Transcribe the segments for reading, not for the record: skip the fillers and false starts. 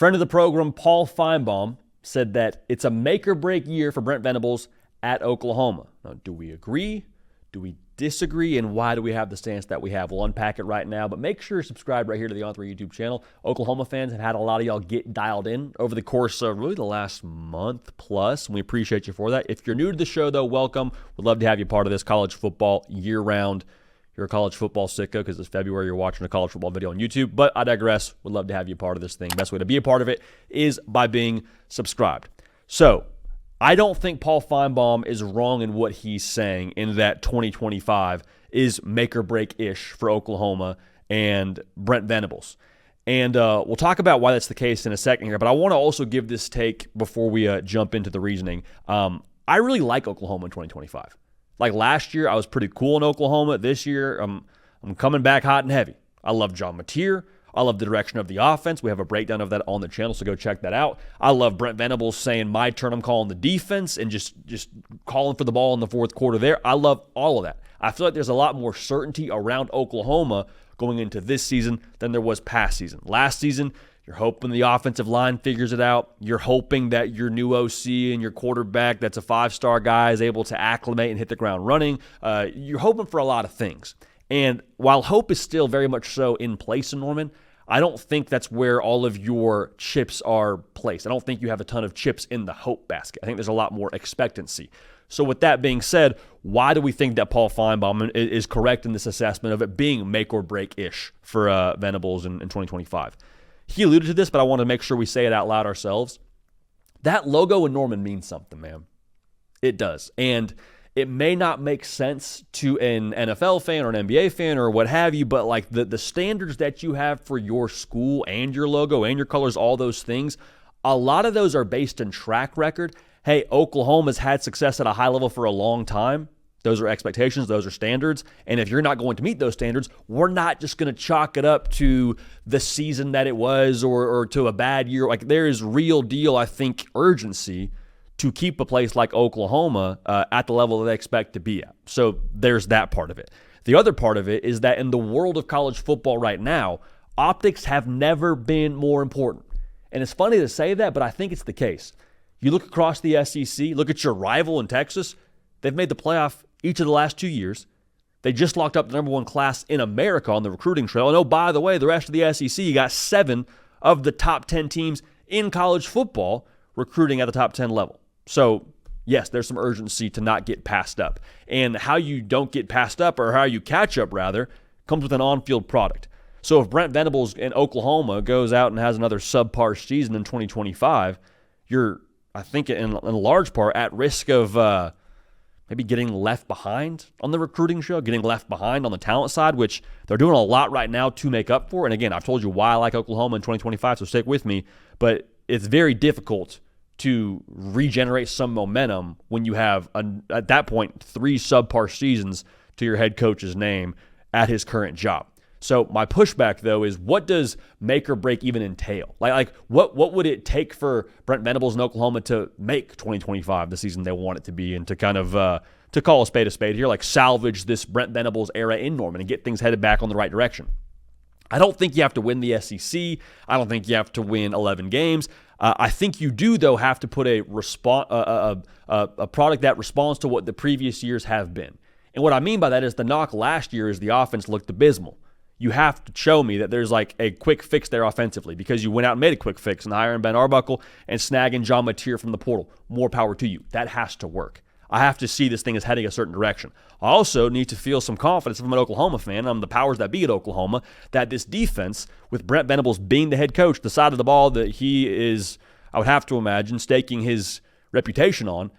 Friend of the program, Paul Finebaum, said that it's a make or break year for Brent Venables at Oklahoma. Now, do we agree? Do we disagree? And why do we have the stance that we have? We'll unpack it right now, but make sure you subscribe right here to the On3 YouTube channel. Oklahoma fans have had a lot of y'all get dialed in over the course of really the last month plus, and we appreciate you for that. If you're new to the show, though, welcome. We'd love to have you part of this college football year-round. You're a college football sicko because it's February, you're watching a college football video on YouTube, but I digress. We'd love to have you part of this thing. Best way to be a part of it is by being subscribed. So, I don't think Paul Finebaum is wrong in what he's saying in that 2025 is make or break-ish for Oklahoma and Brent Venables. And we'll talk about why that's the case in a second here, but I want to also give this take before we jump into the reasoning. I really like Oklahoma in 2025. Like last year, I was pretty cool in Oklahoma. This year, I'm coming back hot and heavy. I love John Mateer. I love the direction of the offense. We have a breakdown of that on the channel, so go check that out. I love Brent Venables saying, my turn, I'm calling the defense, and just calling for the ball in the fourth quarter there. I love all of that. I feel like there's a lot more certainty around Oklahoma going into this season than there was past season. Last season, you're hoping the offensive line figures it out. You're hoping that your new OC and your quarterback that's a five-star guy is able to acclimate and hit the ground running. You're hoping for a lot of things. And while hope is still very much so in place in Norman, I don't think that's where all of your chips are placed. I don't think you have a ton of chips in the hope basket. I think there's a lot more expectancy. So with that being said, why do we think that Paul Finebaum is correct in this assessment of it being make or break-ish for Venables in 2025? He alluded to this, but I want to make sure we say it out loud ourselves. That logo in Norman means something, man. It does. And it may not make sense to an NFL fan or an NBA fan or what have you, but like the standards that you have for your school and your logo and your colors, all those things, a lot of those are based in track record. Hey, Oklahoma's had success at a high level for a long time. Those are expectations. Those are standards. And if you're not going to meet those standards, we're not just going to chalk it up to the season that it was or to a bad year. Like there is real deal, I think, urgency to keep a place like Oklahoma at the level that they expect to be at. So there's that part of it. The other part of it is that in the world of college football right now, optics have never been more important. And it's funny to say that, but I think it's the case. You look across the SEC, look at your rival in Texas, they've made the playoff each of the last 2 years. They just locked up the number one class in America on the recruiting trail. And oh, by the way, the rest of the SEC, you got 7 of the top 10 teams in college football recruiting at the top 10 level. So, yes, there's some urgency to not get passed up. And how you don't get passed up, or how you catch up, rather, comes with an on-field product. So if Brent Venables in Oklahoma goes out and has another subpar season in 2025, you're, I think, in large part at risk of maybe getting left behind on the recruiting show, getting left behind on the talent side, which they're doing a lot right now to make up for. And again, I've told you why I like Oklahoma in 2025, so stick with me. But it's very difficult to regenerate some momentum when you have, at that point, 3 subpar seasons to your head coach's name at his current job. So my pushback, though, is what does make or break even entail? Like what would it take for Brent Venables in Oklahoma to make 2025 the season they want it to be, and to kind of to call a spade here, like salvage this Brent Venables era in Norman and get things headed back on the right direction? I don't think you have to win the SEC. I don't think you have to win 11 games. I think you do, though, have to put a product that responds to what the previous years have been. And what I mean by that is the knock last year is the offense looked abysmal. You have to show me that there's like a quick fix there offensively, because you went out and made a quick fix and hiring Ben Arbuckle and snagging John Mateer from the portal. More power to you. That has to work. I have to see this thing as heading a certain direction. I also need to feel some confidence if I'm an Oklahoma fan, I'm the powers that be at Oklahoma, that this defense, with Brent Venables being the head coach, the side of the ball that he is, I would have to imagine, staking his reputation on,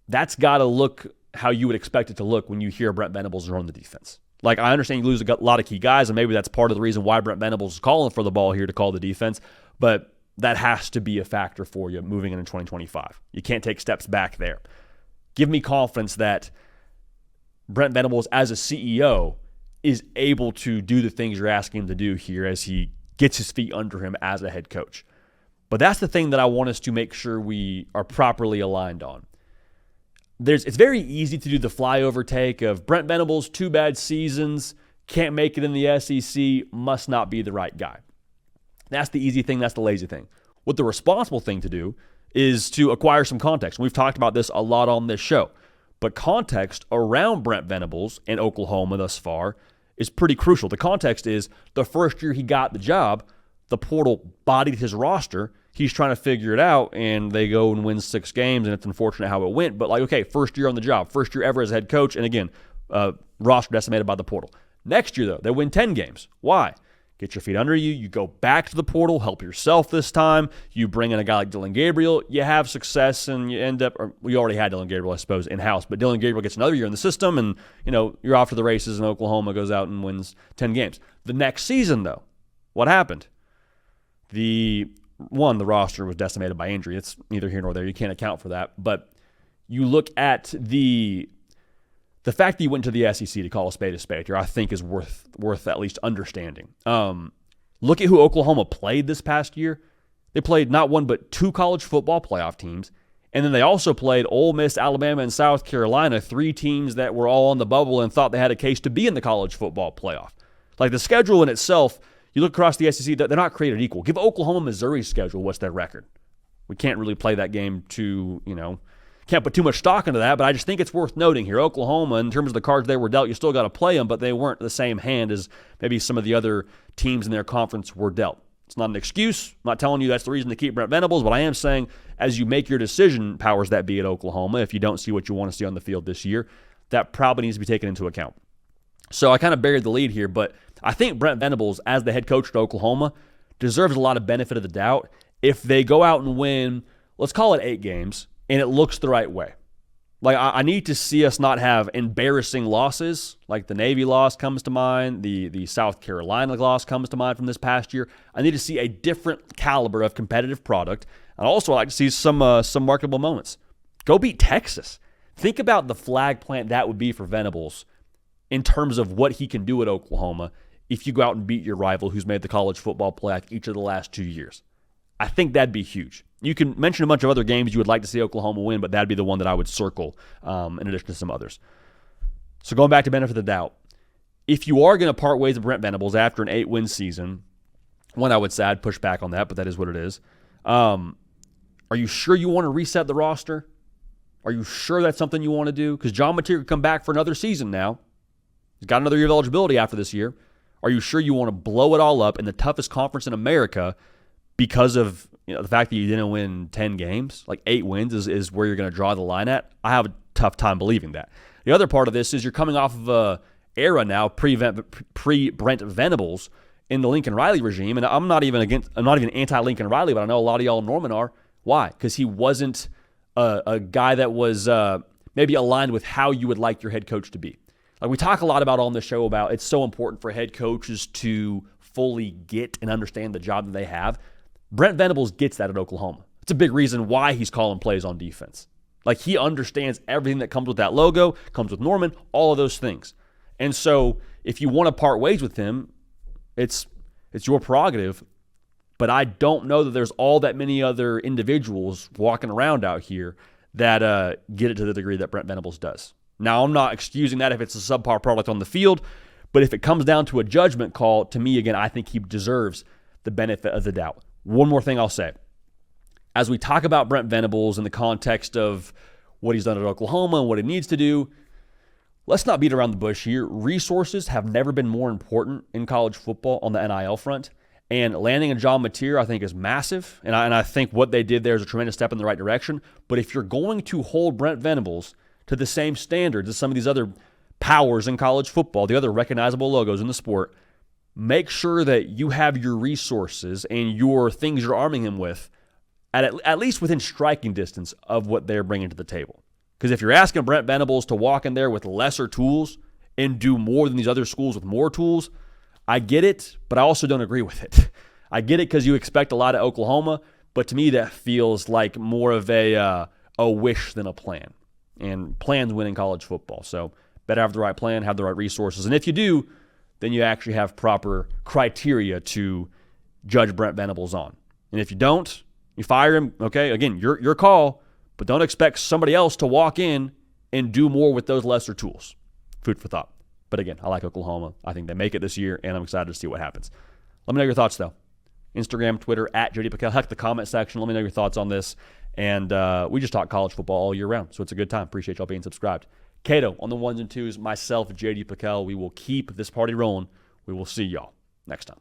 that's got to look how you would expect it to look when you hear Brent Venables run the defense. Like, I understand you lose a lot of key guys, and maybe that's part of the reason why Brent Venables is calling for the ball here to call the defense, but that has to be a factor for you moving into 2025. You can't take steps back there. Give me confidence that Brent Venables, as a CEO, is able to do the things you're asking him to do here as he gets his feet under him as a head coach. But that's the thing that I want us to make sure we are properly aligned on. It's very easy to do the flyover take of Brent Venables, 2 bad seasons, can't make it in the SEC, must not be the right guy. That's the easy thing. That's the lazy thing. What the responsible thing to do is to acquire some context. We've talked about this a lot on this show. But context around Brent Venables and Oklahoma thus far is pretty crucial. The context is the first year he got the job, the portal bodied his roster. He's trying to figure it out, and they go and win 6 games, and it's unfortunate how it went. But, okay, first year on the job, first year ever as a head coach, and again, roster decimated by the portal. Next year, though, they win 10 games. Why? Get your feet under you. You go back to the portal, help yourself this time. You bring in a guy like Dillon Gabriel. You have success, and you end up, or we already had Dillon Gabriel, I suppose, in-house. But Dillon Gabriel gets another year in the system, and, you're off to the races, and Oklahoma goes out and wins 10 games. The next season, though, what happened? The roster was decimated by injury. It's neither here nor there. You can't account for that. But you look at the fact that you went to the SEC to call a spade here, I think is worth at least understanding. Look at who Oklahoma played this past year. They played not one but 2 college football playoff teams, and then they also played Ole Miss, Alabama, and South Carolina, 3 teams that were all on the bubble and thought they had a case to be in the college football playoff. Like the schedule in itself, you look across the SEC, they're not created equal. Give Oklahoma Missouri's schedule, what's their record? We can't really play that game can't put too much stock into that, but I just think it's worth noting here. Oklahoma, in terms of the cards they were dealt, you still got to play them, but they weren't the same hand as maybe some of the other teams in their conference were dealt. It's not an excuse. I'm not telling you that's the reason to keep Brent Venables, but I am saying as you make your decision, powers that be at Oklahoma, if you don't see what you want to see on the field this year, that probably needs to be taken into account. So I kind of buried the lead here, but I think Brent Venables, as the head coach at Oklahoma, deserves a lot of benefit of the doubt if they go out and win, let's call it 8 games, and it looks the right way. Like, I need to see us not have embarrassing losses, like the Navy loss comes to mind, the South Carolina loss comes to mind from this past year. I need to see a different caliber of competitive product. And also, I'd like to see some marketable moments. Go beat Texas. Think about the flag plant that would be for Venables in terms of what he can do at Oklahoma if you go out and beat your rival who's made the college football playoff each of the last 2 years. I think that'd be huge. You can mention a bunch of other games you would like to see Oklahoma win, but that'd be the one that I would circle in addition to some others. So going back to benefit of the doubt, if you are going to part ways with Brent Venables after an 8-win season, one I would say I'd push back on that, but that is what it is. Are you sure you want to reset the roster? Are you sure that's something you want to do? Because John Mateer could come back for another season now. He's got another year of eligibility after this year. Are you sure you want to blow it all up in the toughest conference in America because of the fact that you didn't win 10 games? Like 8 wins is where you're going to draw the line at. I have a tough time believing that. The other part of this is you're coming off of a era now pre-Brent Venables in the Lincoln Riley regime, and I'm not even anti-Lincoln Riley, but I know a lot of y'all Norman are. Why? Because he wasn't a guy that was maybe aligned with how you would like your head coach to be. Like we talk a lot about on this show about it's so important for head coaches to fully get and understand the job that they have. Brent Venables gets that at Oklahoma. It's a big reason why he's calling plays on defense. Like he understands everything that comes with that logo, comes with Norman, all of those things. And so if you want to part ways with him, it's your prerogative. But I don't know that there's all that many other individuals walking around out here that get it to the degree that Brent Venables does. Now, I'm not excusing that if it's a subpar product on the field, but if it comes down to a judgment call, to me, again, I think he deserves the benefit of the doubt. One more thing I'll say. As we talk about Brent Venables in the context of what he's done at Oklahoma and what he needs to do, let's not beat around the bush here. Resources have never been more important in college football on the NIL front. And landing a John Mateer, I think, is massive. And I think what they did there is a tremendous step in the right direction. But if you're going to hold Brent Venables to the same standards as some of these other powers in college football, the other recognizable logos in the sport, make sure that you have your resources and your things you're arming him with at least within striking distance of what they're bringing to the table. Because if you're asking Brent Venables to walk in there with lesser tools and do more than these other schools with more tools, I get it, but I also don't agree with it. I get it because you expect a lot of Oklahoma, but to me that feels like more of a wish than a plan. And plans win in college football. So better have the right plan, have the right resources. And if you do, then you actually have proper criteria to judge Brent Venables on. And if you don't, you fire him. Okay, again, your call, but don't expect somebody else to walk in and do more with those lesser tools. Food for thought. But again, I like Oklahoma. I think they make it this year, and I'm excited to see what happens. Let me know your thoughts, though. Instagram, Twitter, at JD PicKell. Heck, the comment section. Let me know your thoughts on this. And we just talk college football all year round, so it's a good time. Appreciate y'all being subscribed. Cato on the ones and twos, myself, JD PicKell. We will keep this party rolling. We will see y'all next time.